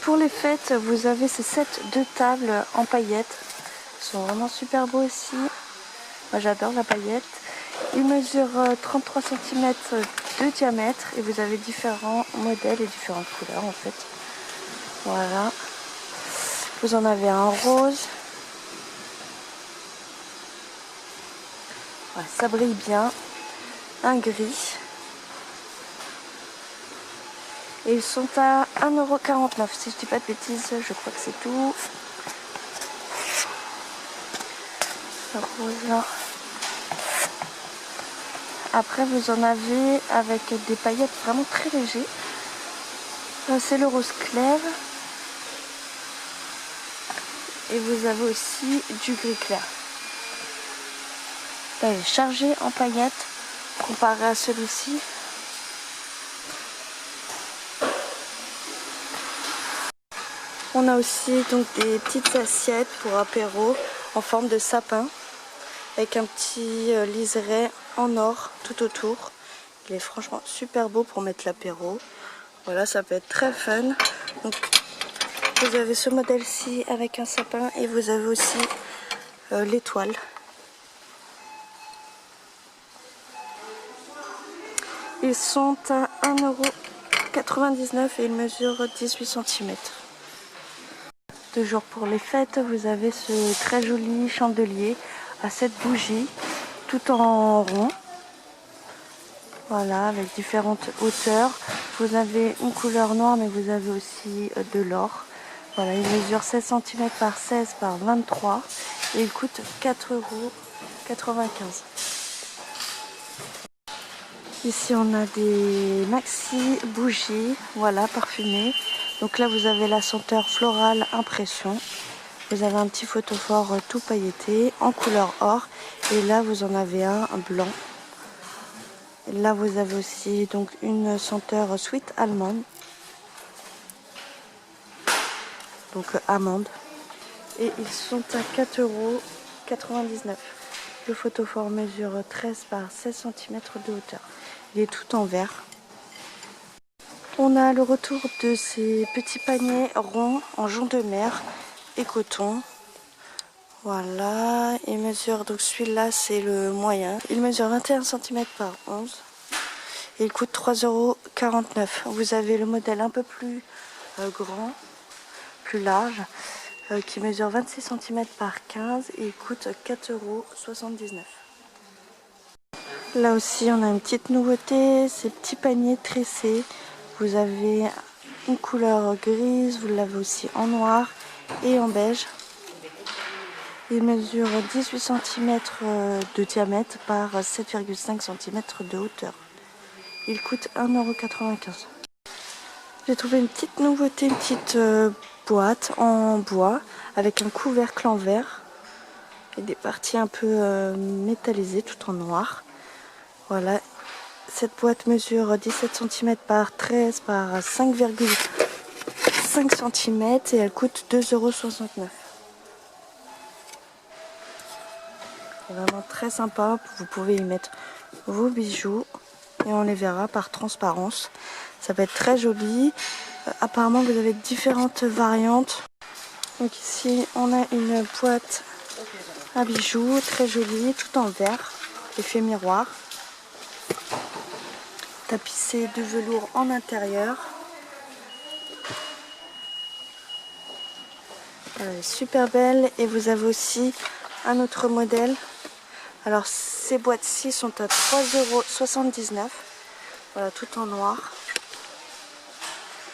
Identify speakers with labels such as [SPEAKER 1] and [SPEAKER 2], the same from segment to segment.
[SPEAKER 1] Pour les fêtes, vous avez ces sets de tables en paillettes. Ils sont vraiment super beaux aussi. Moi j'adore la paillette. Ils mesurent 33 cm de diamètre et vous avez différents modèles et différentes couleurs en fait. Voilà. Vous en avez un rose. Ouais, ça brille bien. Un gris. Et ils sont à 1,49 €. Si je dis pas de bêtises, je crois que c'est tout. Le rose là. Après vous en avez avec des paillettes vraiment très légers. C'est le rose clair. Et vous avez aussi du gris clair. Là, il est chargé en paillettes comparé à celui-ci. On a aussi donc des petites assiettes pour apéro en forme de sapin avec un petit liseré en or tout autour. Il est franchement super beau pour mettre l'apéro. Voilà, ça peut être très fun. Donc, vous avez ce modèle-ci avec un sapin et vous avez aussi l'étoile. Ils sont à 1,99 € et ils mesurent 18 cm. Toujours pour les fêtes, vous avez ce très joli chandelier à 7 bougies, tout en rond. Voilà, avec différentes hauteurs. Vous avez une couleur noire, mais vous avez aussi de l'or. Voilà, il mesure 16 cm par 16 par 23 et il coûte 4,95 €. Ici, on a des maxi bougies, voilà, parfumées. Donc là, vous avez la senteur florale impression. Vous avez un petit photophore tout pailleté en couleur or. Et là, vous en avez un blanc. Et là, vous avez aussi donc une senteur sweet allemande. Donc amande. Et ils sont à 4,99 €. Le photophore mesure 13 par 16 cm de hauteur. Il est tout en vert. On a le retour de ces petits paniers ronds en jonc de mer et coton. Voilà, il mesure, donc celui-là c'est le moyen. Il mesure 21 cm par 11 et il coûte 3,49 €. Vous avez le modèle un peu plus grand, plus large, qui mesure 26 cm par 15 et il coûte 4,79 €. Là aussi on a une petite nouveauté, ces petits paniers tressés. Vous avez une couleur grise, vous l'avez aussi en noir et en beige. Il mesure 18 cm de diamètre par 7,5 cm de hauteur. Il coûte 1,95 €. J'ai trouvé une petite nouveauté, une petite boîte en bois avec un couvercle en verre et des parties un peu métallisées tout en noir. Voilà. Cette boîte mesure 17 cm par 13 par 5,5 cm et elle coûte 2,69 €. C'est vraiment très sympa, vous pouvez y mettre vos bijoux et on les verra par transparence. Ça peut être très joli. Apparemment vous avez différentes variantes. Donc ici on a une boîte à bijoux très jolie, tout en verre, effet miroir. Tapissé de velours en intérieur. Super belle. Et vous avez aussi un autre modèle. Alors ces boîtes-ci sont à 3,79 €. Voilà, tout en noir.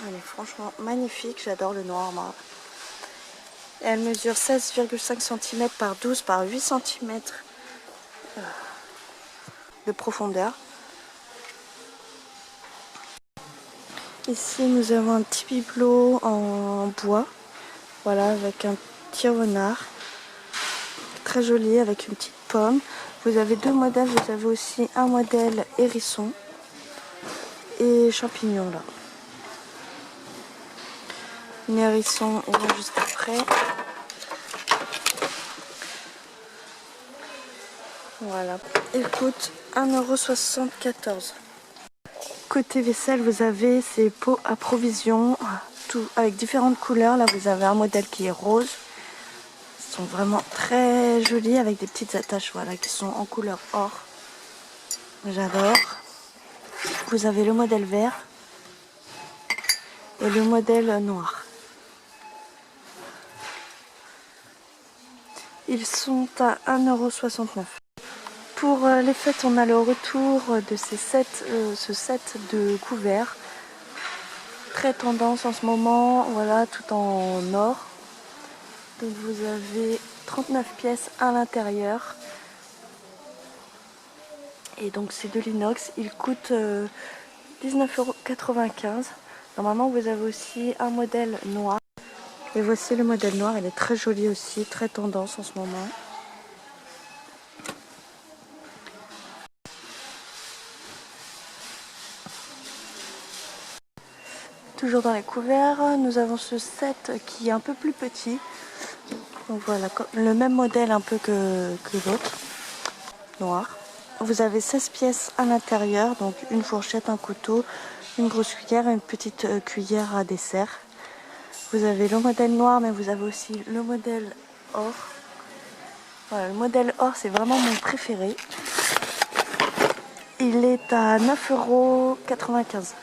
[SPEAKER 1] Elle est franchement magnifique, j'adore le noir moi. Et elle mesure 16,5 cm par 12 par 8 cm de profondeur. Ici nous avons un petit bibelot en bois, voilà, avec un petit renard, très joli avec une petite pomme. Vous avez deux modèles, vous avez aussi un modèle hérisson et champignon là. Une hérisson, il vient juste après. Voilà, il coûte 1,74 €. Côté vaisselle, vous avez ces pots à provision tout avec différentes couleurs. Là vous avez un modèle qui est rose. Ils sont vraiment très jolis avec des petites attaches, voilà, qui sont en couleur or. J'adore. Vous avez le modèle vert et le modèle noir. Ils sont à 1,69 €. Pour les fêtes, on a le retour de ce set de couverts. Très tendance en ce moment, voilà, tout en or. Donc vous avez 39 pièces à l'intérieur. Et donc c'est de l'inox, il coûte 19,95 €. Normalement vous avez aussi un modèle noir. Et voici le modèle noir, il est très joli aussi, très tendance en ce moment. Toujours dans les couverts, nous avons ce set qui est un peu plus petit. Donc voilà, le même modèle un peu que l'autre, noir. Vous avez 16 pièces à l'intérieur, donc une fourchette, un couteau, une grosse cuillère et une petite cuillère à dessert. Vous avez le modèle noir, mais vous avez aussi le modèle or. Voilà, le modèle or, c'est vraiment mon préféré. Il est à 9,95 €.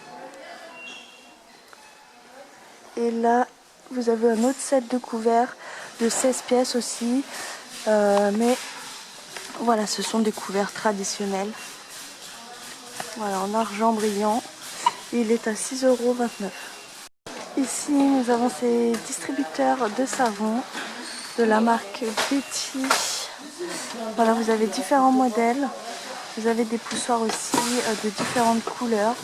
[SPEAKER 1] Et là, vous avez un autre set de couverts de 16 pièces aussi. Mais voilà, ce sont des couverts traditionnels. Voilà, en argent brillant. Il est à 6,29 €. Ici, nous avons ces distributeurs de savon de la marque Betty. Voilà, vous avez différents modèles. Vous avez des poussoirs aussi de différentes couleurs.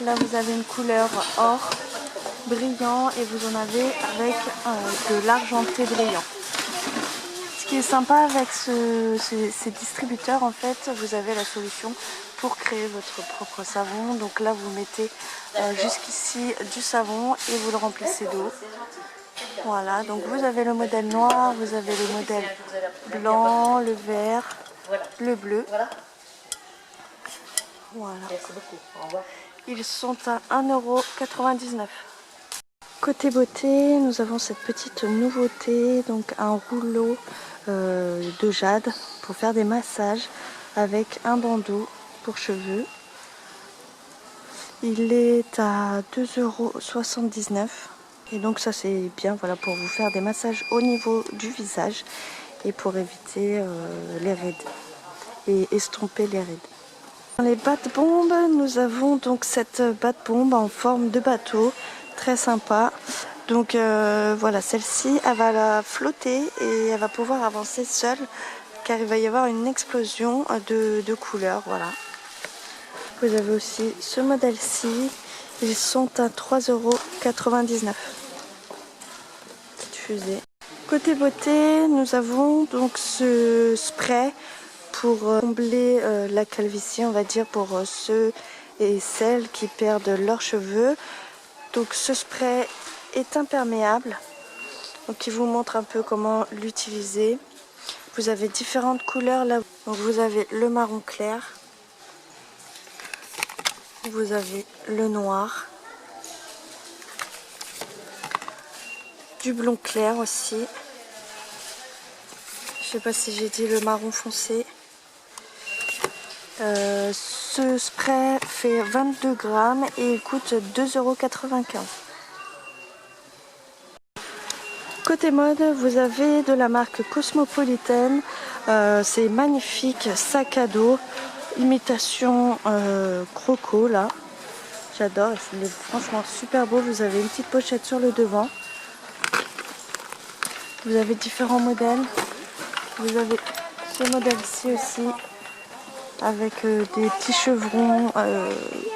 [SPEAKER 1] Là, vous avez une couleur or brillant et vous en avez avec de l'argenté brillant. Ce qui est sympa avec ces distributeurs, en fait, vous avez la solution pour créer votre propre savon. Donc là, vous mettez jusqu'ici du savon et vous le remplissez d'eau. Voilà, donc vous avez le modèle noir, vous avez le modèle blanc, le vert, le bleu. Voilà. Ils sont à 1,99 €. Côté beauté, nous avons cette petite nouveauté, donc un rouleau de jade pour faire des massages avec un bandeau pour cheveux. Il est à 2,79 €. Et donc ça c'est bien, voilà, pour vous faire des massages au niveau du visage et pour éviter les rides et estomper les rides. Dans les battes-bombes, nous avons donc cette batte-bombe en forme de bateau, très sympa. Donc voilà, celle-ci, elle va la flotter et elle va pouvoir avancer seule car il va y avoir une explosion de couleurs, voilà. Vous avez aussi ce modèle-ci, ils sont à 3,99 €. Petite fusée. Côté beauté, nous avons donc ce spray pour combler la calvitie, on va dire, pour ceux et celles qui perdent leurs cheveux. Donc ce spray est imperméable, donc il vous montre un peu comment l'utiliser. Vous avez différentes couleurs là. Donc vous avez le marron clair, vous avez le noir, du blond clair aussi. Je sais pas si j'ai dit le marron foncé. Ce spray fait 22 grammes et il coûte 2,95 €. Côté mode, vous avez de la marque Cosmopolitan. C'est magnifique sac à dos, imitation croco là. J'adore, il est franchement super beau. Vous avez une petite pochette sur le devant. Vous avez différents modèles. Vous avez ce modèle-ci aussi, avec des petits chevrons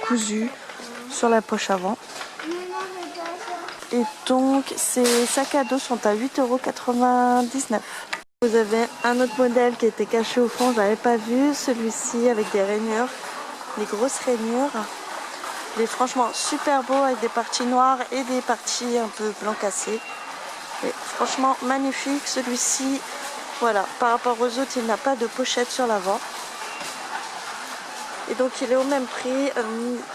[SPEAKER 1] cousus sur la poche avant. Et donc ces sacs à dos sont à 8,99 €. Vous avez un autre modèle qui était caché au fond, je n'avais pas vu, celui-ci avec des rainures, des grosses rainures. Il est franchement super beau avec des parties noires et des parties un peu blanc cassé. Et franchement magnifique celui-ci. Voilà, par rapport aux autres, il n'a pas de pochette sur l'avant. Et donc il est au même prix,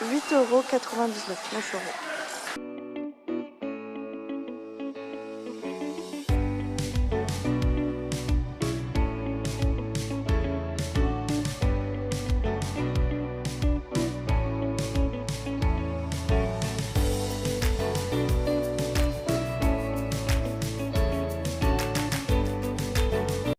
[SPEAKER 1] 8,99 €, 9 €.